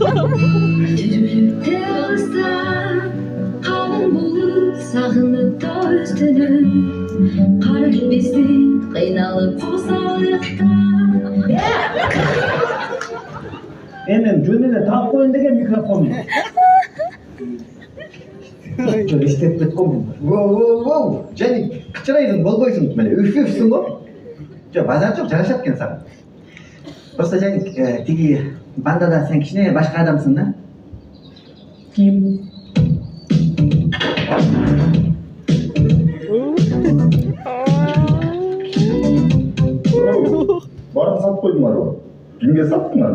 Жүректе ыстап қалың болып сағынып та өстініп қара кетпестен қиналып қосалықта Мен жөн эле таап коеюн деген микрофон. Жөн иштеп кеткенмин. Воу, Жаник, кычырайсың, болбойсуң, мына үф-үфсүң го. Жок, базар жок, жарашат экен сага. Просто Жаник, тиги бандада сен кичине башка адамсың да? Ким? Барын сатып койдуңар го. Кимге саттыңар?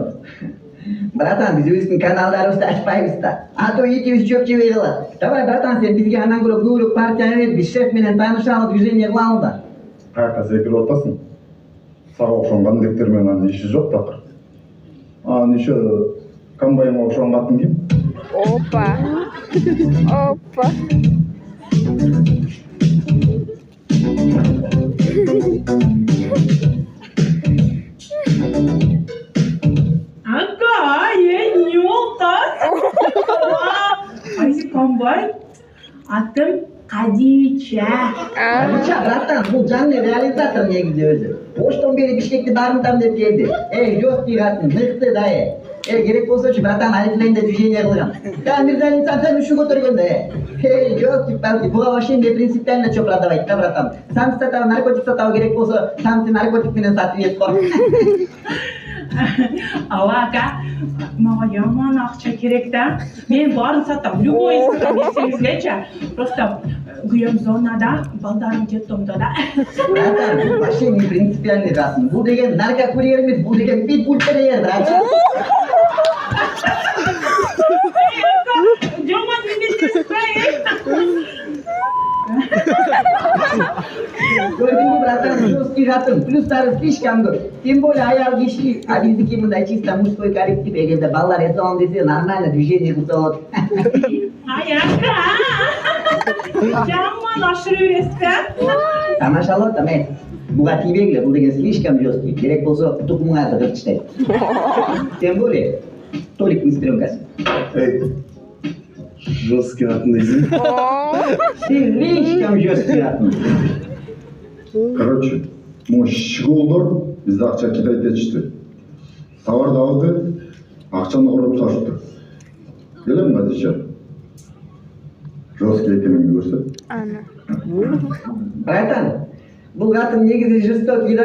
Братан, биз өзүбүздүн каналдарыбызды ачпайбыз да. А то экибиз чөп жебей калат. Давай, братан, сен бизге андан көрө көбүрөөк партия бер, биз шеф менен таанышалы, движение кылалы да. Каяка секирип атасың? Сага окшогон кандектер менен анын иши жок такыр. Анын иши комбайнга окшогон катын ким? Опа. Опа. Не олтас? Айсы комбай? Атым Кадича. Кадича, братан, бул жаңы реализатор негизи өзү. Оштон бери Бишкекти дарымтам деп келди. Жесткий катын, мыкты дайы. Керек болсочу, братан, Алифлейнде движение кылган. Да, Мирзалин сен ушу көтөргөн да. Жесткий балки, буга вообще принципиально чё продавать, да, братан? Сам сатабы, наркотик сатабы керек болсо, сам наркотик менен сатып ет го. Алака, мага яман акча керек да. Мен барын сатам, любой сатам десеңизгечи. Просто күйөөм зонада, балдарым детдомдо да. Братан, бул вообще не принципиальный катын. Бул деген наркокурьер эмес, бул деген питбуль терьер, братан. Жоман Көрдүңбү, братан, жесткий катын, плюстары слишком көп. Тем более аял киши, а биздики мындай чисто мужской коллектив, эгерде балдар эсогон десе, нормально движение кылса болот. Аяка. Жаман ашырып бересиз. Тамашалап атам, буга тийбегиле, бул деген слишком жесткий. Керек болсо тукумуңарды кырып таштайт. Тем более Толиктин сестренкасы. Жесткий катын дейсиң? Слишком жесткий катын. Короче, могу школдор бизде акча кидай этишти. Товарды алды, акчаны куруп сатты. Келем Кадича. Жесткий экенин көрсөт. Ана. Братан, бул катын негизи жестокий да.